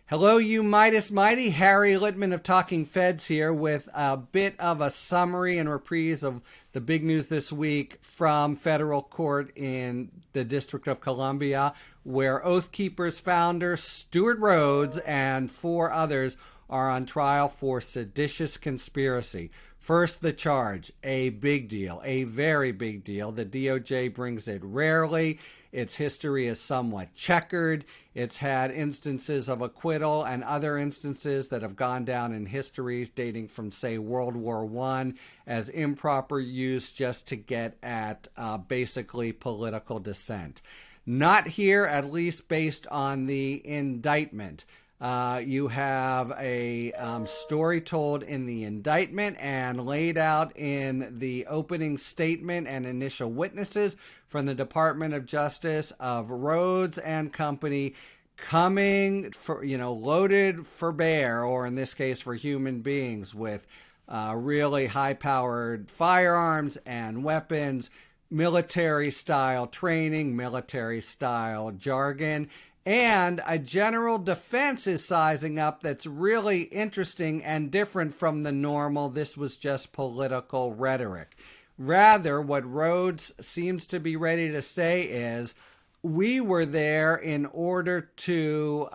Hello, you Midas Mighty. Harry Litman of Talking Feds here with a bit of a summary and reprise of the big news this week from federal court in the District of Columbia, where Oath Keepers founder Stewart Rhodes and four others are on trial for seditious conspiracy. First, the charge, a big deal, a very big deal. The DOJ brings it rarely. Its history is somewhat checkered. It's had instances of acquittal and other instances that have gone down in history dating from, say, World War I as improper use just to get at basically political dissent. Not here, at least based on the indictment. You have a story told in the indictment and laid out in the opening statement and initial witnesses from the Department of Justice of Rhodes and Company coming for, loaded for bear, or in this case for human beings, with really high-powered firearms and weapons, military-style training, military-style jargon, and a general defense is sizing up that's really interesting and different from the normal, this was just political rhetoric. Rather, what Rhodes seems to be ready to say is, we were there in order to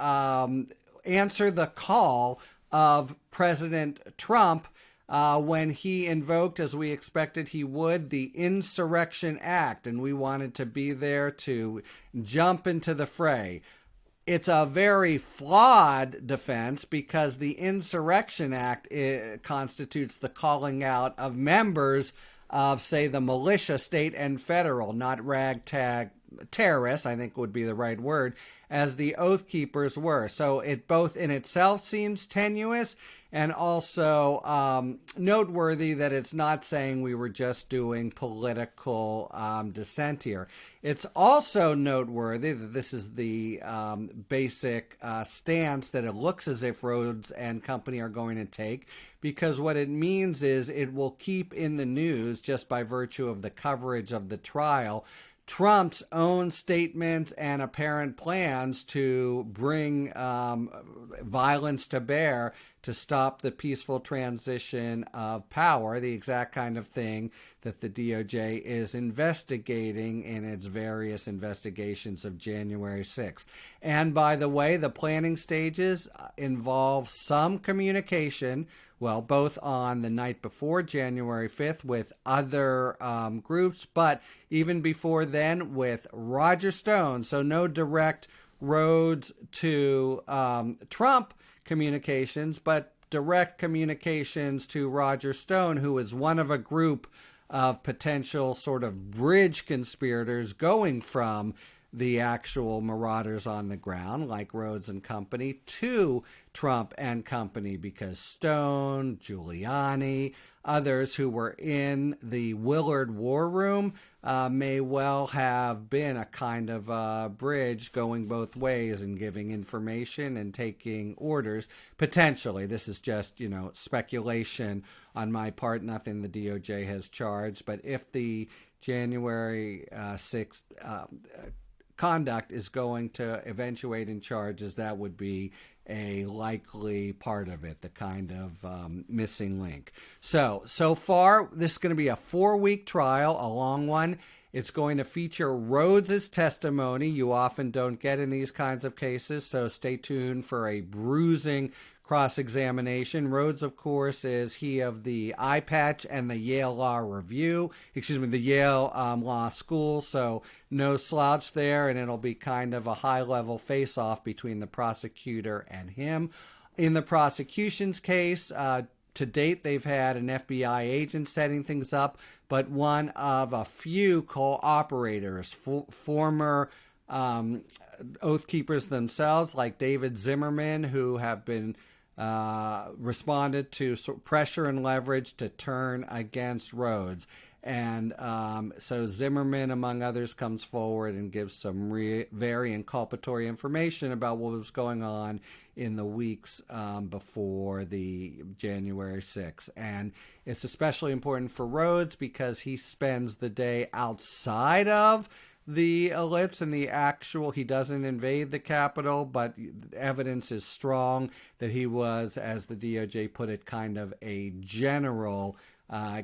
answer the call of President Trump when he invoked, as we expected he would, the Insurrection Act, and we wanted to be there to jump into the fray. It's a very flawed defense because the Insurrection Act constitutes the calling out of members of, say, the militia, state and federal, not ragtag terrorists, I think would be the right word, as the Oath Keepers were. So it both in itself seems tenuous and also noteworthy that it's not saying we were just doing political dissent here. It's also noteworthy that this is the basic stance that it looks as if Rhodes and Company are going to take, because what it means is it will keep in the news, just by virtue of the coverage of the trial, Trump's own statements and apparent plans to bring violence to bear to stop the peaceful transition of power, the exact kind of thing that the DOJ is investigating in its various investigations of January 6th. And by the way, the planning stages involve some communication, well, both on the night before January 5th with other groups, but even before then with Roger Stone. So no direct Rhodes to Trump communications, but direct communications to Roger Stone, who is one of a group of potential sort of bridge conspirators going from the actual marauders on the ground, like Rhodes and Company, to Trump and Company, because Stone, Giuliani, others who were in the Willard War Room may well have been a kind of a bridge going both ways and giving information and taking orders. Potentially, this is just, speculation on my part, nothing the DOJ has charged. But if the January 6th conduct is going to eventuate in charges, that would be a likely part of it, the kind of missing link. So far, this is going to be a 4-week trial, a long one. It's going to feature Rhodes' testimony. You often don't get in these kinds of cases, so stay tuned for a bruising cross-examination. Rhodes, of course, is he of the eye patch and the Yale Law the Yale Law School, so no slouch there, and it'll be kind of a high-level face-off between the prosecutor and him. In the prosecution's case, to date, they've had an FBI agent setting things up, but one of a few cooperators, former Oath Keepers themselves, like David Zimmerman, who have been responded to pressure and leverage to turn against Rhodes. And so Zimmerman, among others, comes forward and gives some very inculpatory information about what was going on in the weeks before the January 6th. And it's especially important for Rhodes because he spends the day outside of the ellipse and the actual, he doesn't invade the Capitol, but evidence is strong that he was, as the DOJ put it, kind of a general,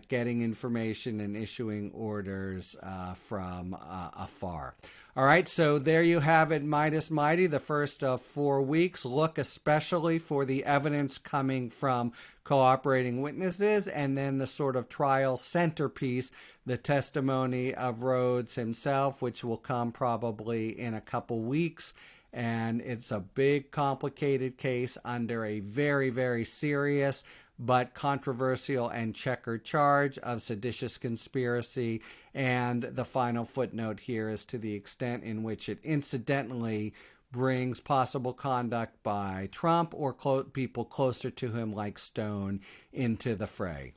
getting information and issuing orders from afar. All right, so there you have it, Meidas Mighty, the first of 4 weeks. Look especially for the evidence coming from cooperating witnesses, and then the sort of trial centerpiece, the testimony of Rhodes himself, which will come probably in a couple weeks. And it's a big, complicated case under a very, very serious but controversial and checkered charge of seditious conspiracy. And the final footnote here is to the extent in which it incidentally brings possible conduct by Trump or people closer to him like Stone into the fray.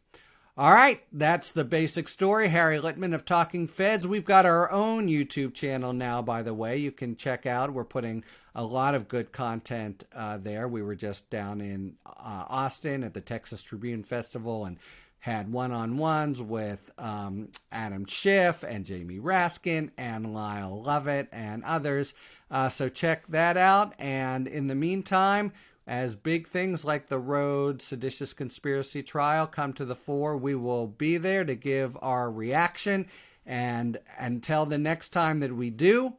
All right, that's the basic story. Harry Litman of Talking Feds. We've got our own YouTube channel now, by the way. You can check out. We're putting a lot of good content there. We were just down in Austin at the Texas Tribune Festival and had one-on-ones with Adam Schiff and Jamie Raskin and Lyle Lovett and others. So check that out. And in the meantime, as big things like the Rhodes seditious conspiracy trial come to the fore, we will be there to give our reaction. And until the next time that we do,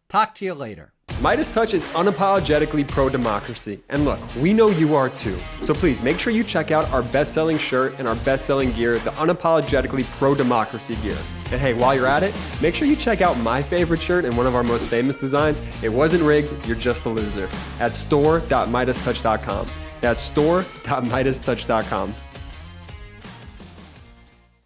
talk to you later. MeidasTouch is unapologetically pro-democracy. And look, we know you are too. So please make sure you check out our best-selling shirt and our best-selling gear, the unapologetically pro-democracy gear. And hey, while you're at it, make sure you check out my favorite shirt and one of our most famous designs. It wasn't rigged, you're just a loser. At store.meidastouch.com. That's store.meidastouch.com.